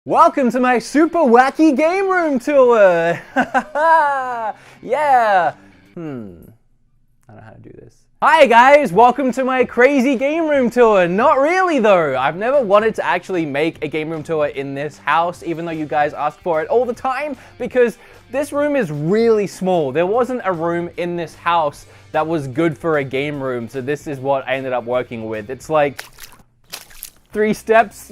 Welcome to my super wacky game room tour! Yeah! I don't know how to do this. Hi guys, welcome to my crazy game room tour. Not really though. I've never wanted to actually make a game room tour in this house, even though you guys ask for it all the time, because this room is really small. There wasn't a room in this house that was good for a game room, so this is what I ended up working with. It's like 3 steps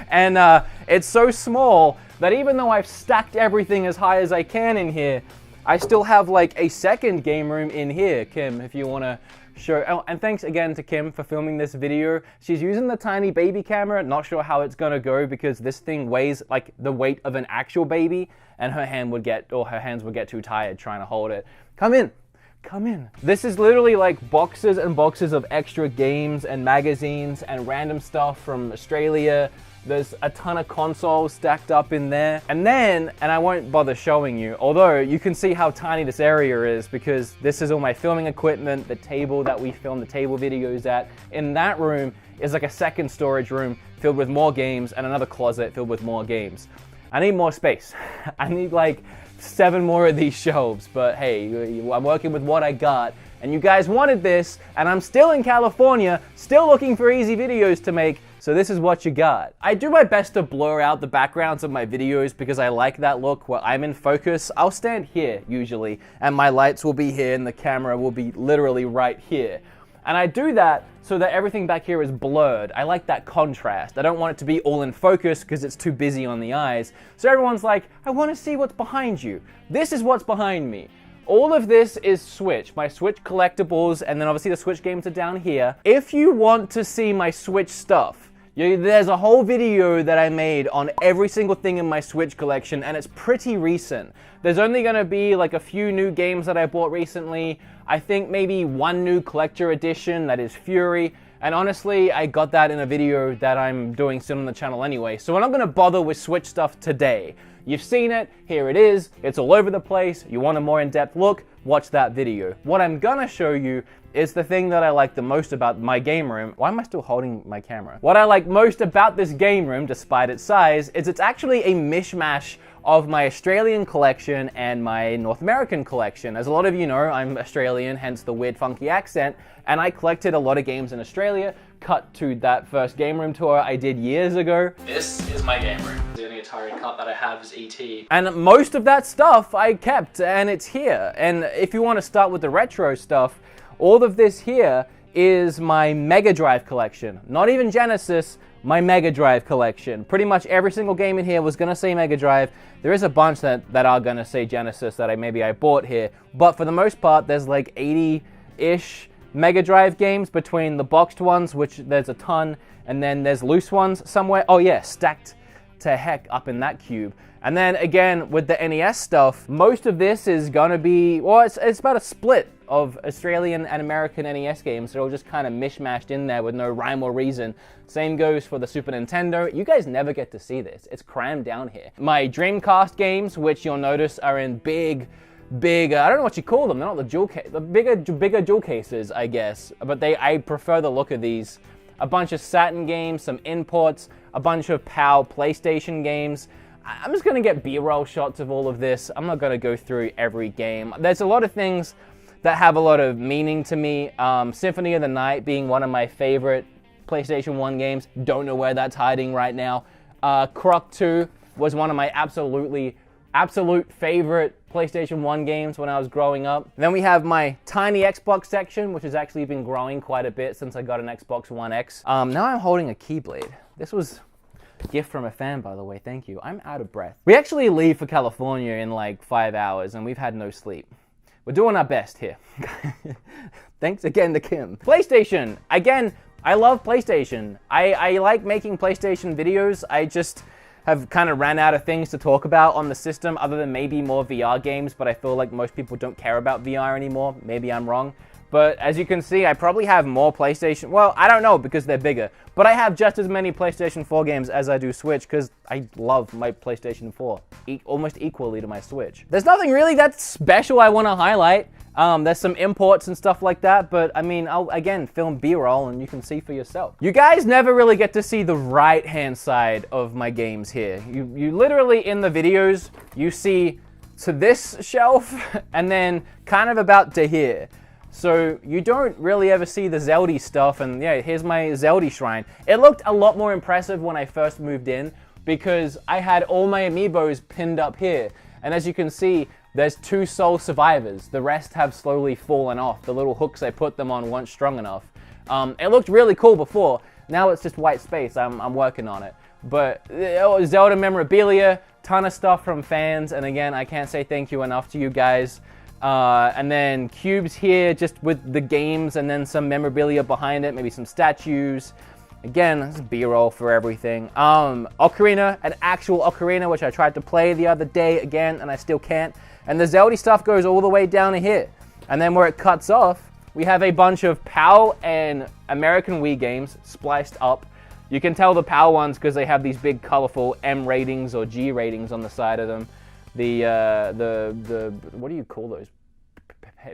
and it's so small that even though I've stacked everything as high as I can in here, I still have like a second game room in here. Kim, if you want to show. Oh, and thanks again to Kim for filming this video. She's using the tiny baby camera. Not sure how it's gonna go because this thing weighs like the weight of an actual baby, and her hands would get too tired trying to hold it. Come in. Come in. This is literally like boxes and boxes of extra games and magazines and random stuff from Australia. There's a ton of consoles stacked up in there. And I won't bother showing you, although you can see how tiny this area is because this is all my filming equipment, the table that we film the table videos at. In that room is like a second storage room filled with more games and another closet filled with more games. I need more space. I need like 7 more of these shelves, but hey, I'm working with what I got, and you guys wanted this, and I'm still in California, still looking for easy videos to make, so this is what you got. I do my best to blur out the backgrounds of my videos because I like that look where I'm in focus. I'll stand here usually, and my lights will be here, and the camera will be literally right here. And I do that so that everything back here is blurred. I like that contrast. I don't want it to be all in focus because it's too busy on the eyes. So everyone's like, I want to see what's behind you. This is what's behind me. All of this is Switch, my Switch collectibles, and then obviously the Switch games are down here. If you want to see my Switch stuff, there's a whole video that I made on every single thing in my Switch collection, and it's pretty recent. There's only gonna be like a few new games that I bought recently. I think maybe 1 new collector edition, that is Fury. And honestly, I got that in a video that I'm doing soon on the channel anyway. So we're not gonna bother with Switch stuff today. You've seen it, here it is, it's all over the place. You want a more in-depth look, watch that video. What I'm gonna show you is the thing that I like the most about my game room. Why am I still holding my camera? What I like most about this game room, despite its size, is it's actually a mishmash of my Australian collection and my North American collection. As a lot of you know, I'm Australian, hence the weird funky accent, and I collected a lot of games in Australia. Cut to that first game room tour I did years ago. This is my game room. The only Atari cut that I have is ET. And most of that stuff I kept, and it's here. And if you want to start with the retro stuff, all of this here is my Mega Drive collection. Not even Genesis, my Mega Drive collection. Pretty much every single game in here was gonna say Mega Drive. There is a bunch that are gonna say Genesis that maybe I bought here, but for the most part, there's like 80-ish Mega Drive games between the boxed ones, which there's a ton, and then there's loose ones somewhere. Oh yeah, stacked to heck up in that cube. And then again, with the NES stuff, most of this is gonna be, well, it's about a split of Australian and American NES games. They're all just kind of mishmashed in there with no rhyme or reason. Same goes for the Super Nintendo. You guys never get to see this. It's crammed down here. My Dreamcast games, which you'll notice are in big, I don't know what you call them. They're not the jewel case, the bigger jewel cases, I guess. But I prefer the look of these. A bunch of Saturn games, some imports, a bunch of PAL PlayStation games. I'm just gonna get B-roll shots of all of this. I'm not gonna go through every game. There's a lot of things that have a lot of meaning to me. Symphony of the Night being one of my favorite PlayStation 1 games. Don't know where that's hiding right now. Croc 2 was one of my absolute favorite PlayStation 1 games when I was growing up. Then we have my tiny Xbox section, which has actually been growing quite a bit since I got an Xbox One X. Now I'm holding a Keyblade. This was a gift from a fan, by the way, thank you. I'm out of breath. We actually leave for California in like 5 hours, and we've had no sleep. We're doing our best here. Thanks again to Kim. PlayStation, again, I love PlayStation. I like making PlayStation videos. I just have kind of ran out of things to talk about on the system other than maybe more VR games, but I feel like most people don't care about VR anymore. Maybe I'm wrong. But as you can see, I probably have more PlayStation. Well, I don't know because they're bigger. But I have just as many PlayStation 4 games as I do Switch because I love my PlayStation 4 almost equally to my Switch. There's nothing really that special I want to highlight. There's some imports and stuff like that, but I mean, I'll again film B-roll and you can see for yourself. You guys never really get to see the right-hand side of my games here. You literally in the videos, you see to this shelf and then kind of about to here. So you don't really ever see the Zelda stuff, and yeah, here's my Zelda shrine. It looked a lot more impressive when I first moved in because I had all my amiibos pinned up here. And as you can see, there's 2 sole survivors. The rest have slowly fallen off. The little hooks I put them on weren't strong enough. It looked really cool before. Now it's just white space. I'm working on it. But Zelda memorabilia, ton of stuff from fans. And again, I can't say thank you enough to you guys. And then cubes here just with the games and then some memorabilia behind it, maybe some statues. Again, this is B-roll for everything. Ocarina, an actual Ocarina, which I tried to play the other day again, and I still can't. And the Zelda stuff goes all the way down to here. And then where it cuts off, we have a bunch of PAL and American Wii games spliced up. You can tell the PAL ones because they have these big colorful M ratings or G ratings on the side of them. The what do you call those?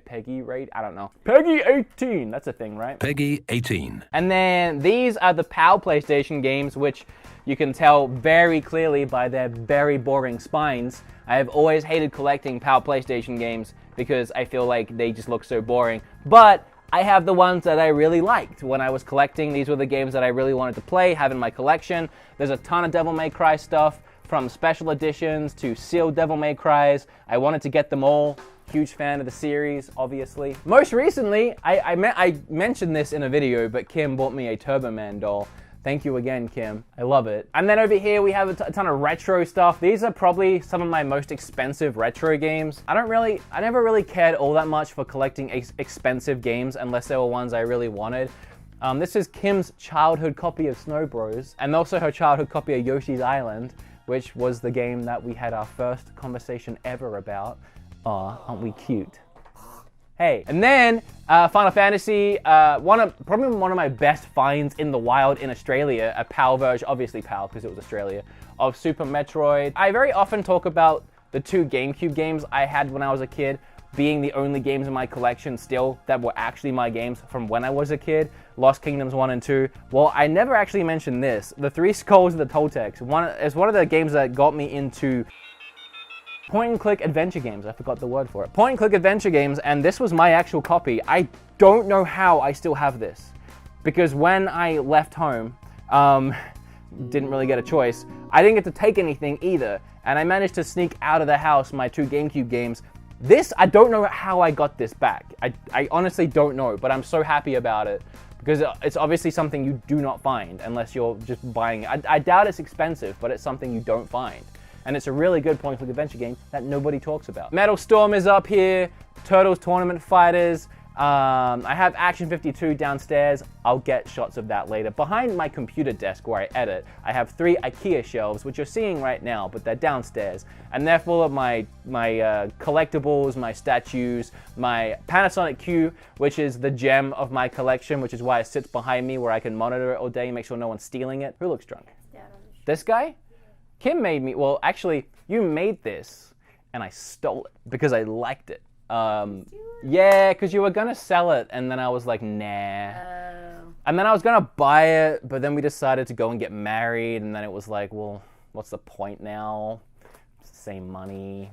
Peggy rate? I don't know. Peggy 18, that's a thing, right? Peggy 18. And then these are the PAL PlayStation games, which you can tell very clearly by their very boring spines. I have always hated collecting PAL PlayStation games because I feel like they just look so boring. But I have the ones that I really liked when I was collecting. These were the games that I really wanted to play, have in my collection. There's a ton of Devil May Cry stuff, from special editions to sealed Devil May Cries. I wanted to get them all. Huge fan of the series, obviously. Most recently, I mentioned this in a video, but Kim bought me a Turbo Man doll. Thank you again, Kim. I love it. And then over here, we have a ton of retro stuff. These are probably some of my most expensive retro games. I never really cared all that much for collecting expensive games unless they were ones I really wanted. This is Kim's childhood copy of Snow Bros, and also her childhood copy of Yoshi's Island, which was the game that we had our first conversation ever about. Aw, aren't we cute? Hey, and then Final Fantasy, probably one of my best finds in the wild in Australia, a PAL version, obviously PAL because it was Australia, of Super Metroid. I very often talk about the 2 GameCube games I had when I was a kid being the only games in my collection still that were actually my games from when I was a kid. Lost Kingdoms 1 and 2. Well, I never actually mentioned this. The 3 Skulls of the Toltecs is one of the games that got me into point-and-click adventure games. I forgot the word for it. Point-and-click adventure games, and this was my actual copy. I don't know how I still have this. Because when I left home, didn't really get a choice, I didn't get to take anything either. And I managed to sneak out of the house my 2 GameCube games. This, I don't know how I got this back. I honestly don't know, but I'm so happy about it. Because it's obviously something you do not find unless you're just buying it. I doubt it's expensive, but it's something you don't find. And it's a really good point-and-click adventure game that nobody talks about. Metal Storm is up here, Turtles Tournament Fighters. I have Action 52 downstairs. I'll get shots of that later. Behind my computer desk where I edit, I have 3 IKEA shelves, which you're seeing right now, but they're downstairs. And they're full of my collectibles, my statues, my Panasonic Q, which is the gem of my collection, which is why it sits behind me where I can monitor it all day and make sure no one's stealing it. Who looks drunk? Yeah, this guy? Kim made me, well, actually, you made this, and I stole it because I liked it. Yeah, because you were gonna sell it, and then I was like, nah. And then I was gonna buy it, but then we decided to go and get married, and then it was like, well, what's the point now? It's the same money.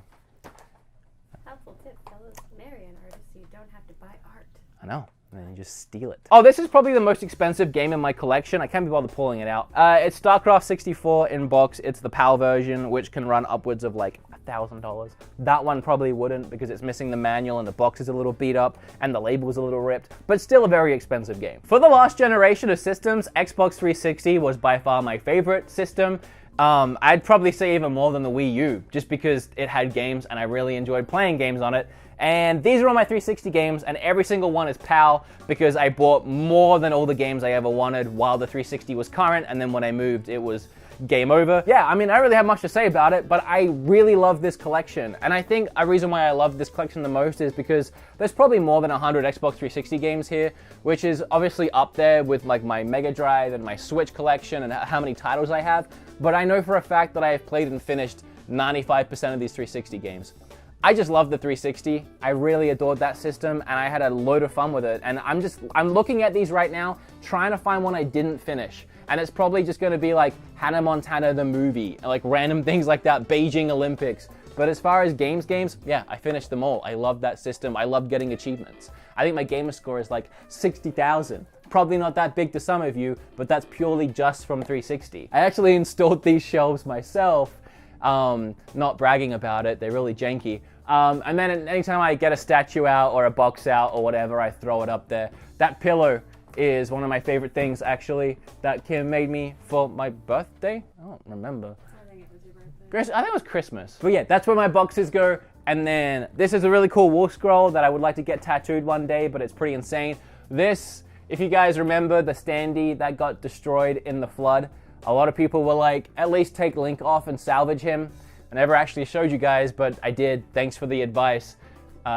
Helpful tip, fellas, marry an artist so you don't have to buy art. I know. And then you just steal it. Oh, this is probably the most expensive game in my collection. I can't be bothered pulling it out. It's StarCraft 64 in box. It's the PAL version, which can run upwards of like $1,000. That one probably wouldn't because it's missing the manual and the box is a little beat up and the label is a little ripped, but still a very expensive game. For the last generation of systems, Xbox 360 was by far my favorite system. I'd probably say even more than the Wii U, just because it had games and I really enjoyed playing games on it. And these are all my 360 games, and every single one is PAL because I bought more than all the games I ever wanted while the 360 was current, and then when I moved, it was game over. Yeah, I mean, I don't really have much to say about it, but I really love this collection. And I think a reason why I love this collection the most is because there's probably more than 100 Xbox 360 games here, which is obviously up there with like my Mega Drive and my Switch collection and how many titles I have. But I know for a fact that I have played and finished 95% of these 360 games. I just love the 360. I really adored that system and I had a load of fun with it. And I'm looking at these right now, trying to find one I didn't finish. And it's probably just gonna be like Hannah Montana the movie, like random things like that, Beijing Olympics. But as far as games, yeah, I finished them all. I love that system. I love getting achievements. I think my gamer score is like 60,000. Probably not that big to some of you, but that's purely just from 360. I actually installed these shelves myself. Not bragging about it, they're really janky. And then anytime I get a statue out or a box out or whatever, I throw it up there. That pillow is one of my favorite things, actually, that Kim made me for my birthday. I don't remember. I think it was your birthday. I think it was Christmas. But yeah, that's where my boxes go. And then this is a really cool wall scroll that I would like to get tattooed one day, but it's pretty insane. This, if you guys remember the standee that got destroyed in the flood, a lot of people were like, at least take Link off and salvage him. I never actually showed you guys, but I did. Thanks for the advice.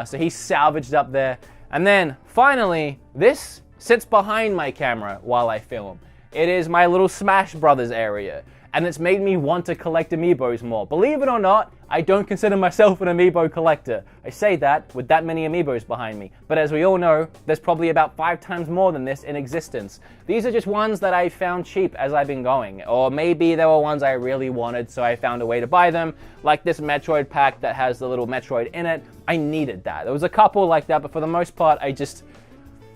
So he's salvaged up there. And then finally, this sits behind my camera while I film. It is my little Smash Brothers area. And it's made me want to collect amiibos more. Believe it or not, I don't consider myself an amiibo collector. I say that with that many amiibos behind me. But as we all know, there's probably about 5 times more than this in existence. These are just ones that I found cheap as I've been going. Or maybe there were ones I really wanted, so I found a way to buy them. Like this Metroid pack that has the little Metroid in it. I needed that. There was a couple like that, but for the most part, I just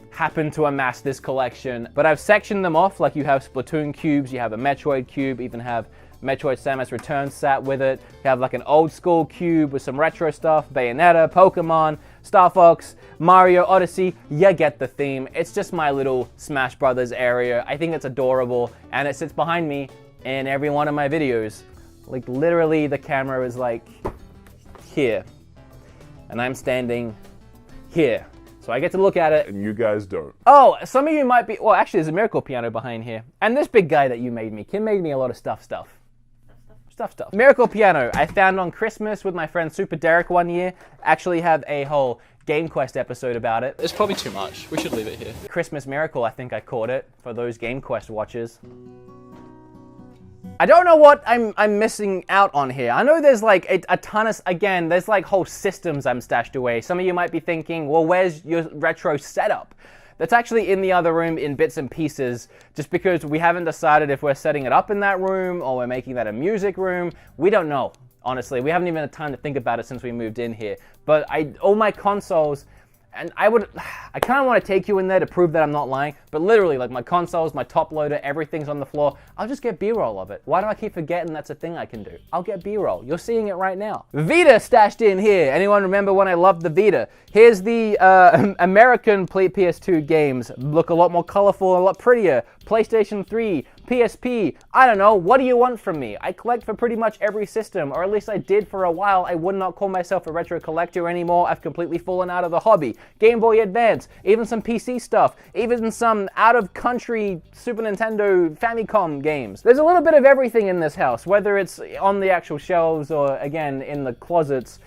happened to amass this collection. But I've sectioned them off, like you have Splatoon cubes, you have a Metroid cube, even have Metroid Samus Return sat with it. You have like an old school cube with some retro stuff, Bayonetta, Pokemon, Star Fox, Mario Odyssey. You get the theme. It's just my little Smash Brothers area. I think it's adorable, and it sits behind me in every one of my videos. Like literally the camera is like here, and I'm standing here. So I get to look at it. And you guys don't. Oh, some of you might be, well, actually there's a Miracle Piano behind here. And this big guy that you made me. Kim made me a lot of stuff. Miracle Piano, I found on Christmas with my friend Super Derek one year. Actually have a whole Game Quest episode about it. It's probably too much. We should leave it here. Christmas Miracle, I think I called it, for those Game Quest watchers. I don't know what I'm missing out on here. I know there's like a ton of, again, there's like whole systems I'm stashed away. Some of you might be thinking, well, where's your retro setup? That's actually in the other room in bits and pieces, just because we haven't decided if we're setting it up in that room or we're making that a music room. We don't know, honestly. We haven't even had time to think about it since we moved in here. But all my consoles, and I kind of want to take you in there to prove that I'm not lying, but literally, like my consoles, my top loader, everything's on the floor. I'll just get B-roll of it. Why do I keep forgetting that's a thing I can do? I'll get B-roll. You're seeing it right now. Vita stashed in here. Anyone remember when I loved the Vita? Here's the American PS2 games. Look a lot more colorful, a lot prettier. PlayStation 3, PSP, I don't know, what do you want from me? I collect for pretty much every system, or at least I did for a while. I would not call myself a retro collector anymore. I've completely fallen out of the hobby. Game Boy Advance, even some PC stuff, even some out-of-country Super Nintendo Famicom games. There's a little bit of everything in this house, whether it's on the actual shelves or, again, in the closets.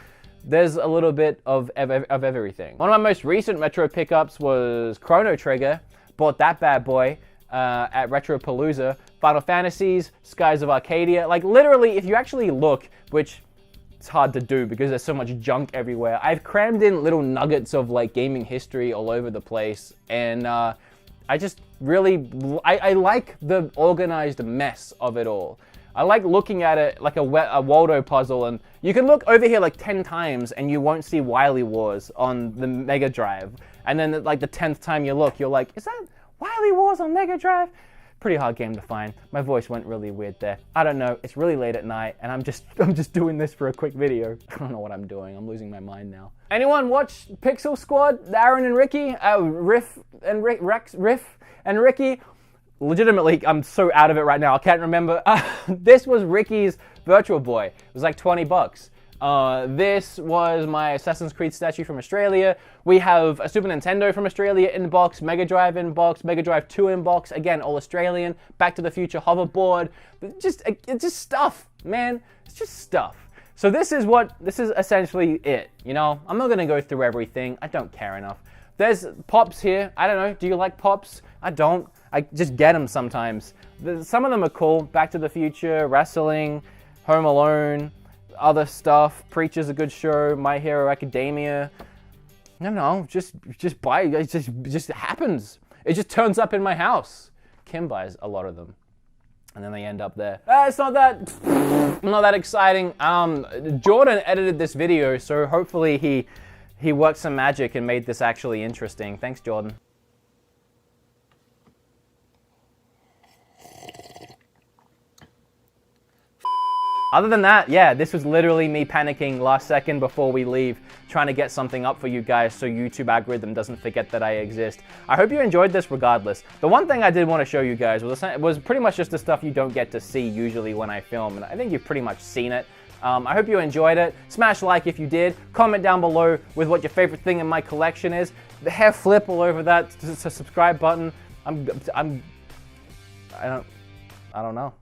There's a little bit of everything. One of my most recent retro pickups was Chrono Trigger. Bought that bad boy at Retropalooza. Final Fantasies, Skies of Arcadia. Like literally, if you actually look, which it's hard to do because there's so much junk everywhere, I've crammed in little nuggets of like gaming history all over the place. And I just really, I like the organized mess of it all. I like looking at it like a Waldo puzzle, and you can look over here like 10 times and you won't see Wily Wars on the Mega Drive. And then like the 10th time you look, you're like, is that Wily Wars on Mega Drive? Pretty hard game to find. My voice went really weird there. I don't know, it's really late at night and I'm just doing this for a quick video. I don't know what I'm doing, I'm losing my mind now. Anyone watch Pixel Squad? Aaron and Ricky? Riff and Ricky? Legitimately, I'm so out of it right now, I can't remember. This was Ricky's Virtual Boy. It was like 20 bucks. This was my Assassin's Creed statue from Australia. We have a Super Nintendo from Australia in box, Mega Drive in box, Mega Drive 2 in box, again, all Australian, Back to the Future hoverboard. It's just stuff, man. It's just stuff. So this is essentially it, you know? I'm not gonna go through everything. I don't care enough. There's pops here. I don't know, do you like pops? I don't. I just get them sometimes. Some of them are cool. Back to the Future, wrestling, Home Alone, other stuff. Preacher's a good show. My Hero Academia. No, just buy it. It just happens. It just turns up in my house. Kim buys a lot of them, and then they end up there. It's not that exciting. Jordan edited this video, so hopefully he worked some magic and made this actually interesting. Thanks, Jordan. Other than that, yeah, this was literally me panicking last second before we leave, trying to get something up for you guys so YouTube algorithm doesn't forget that I exist. I hope you enjoyed this regardless. The one thing I did want to show you guys was pretty much just the stuff you don't get to see usually when I film, and I think you've pretty much seen it. I hope you enjoyed it. Smash like if you did. Comment down below with what your favorite thing in my collection is. The hair flip all over that, the subscribe button. I don't know.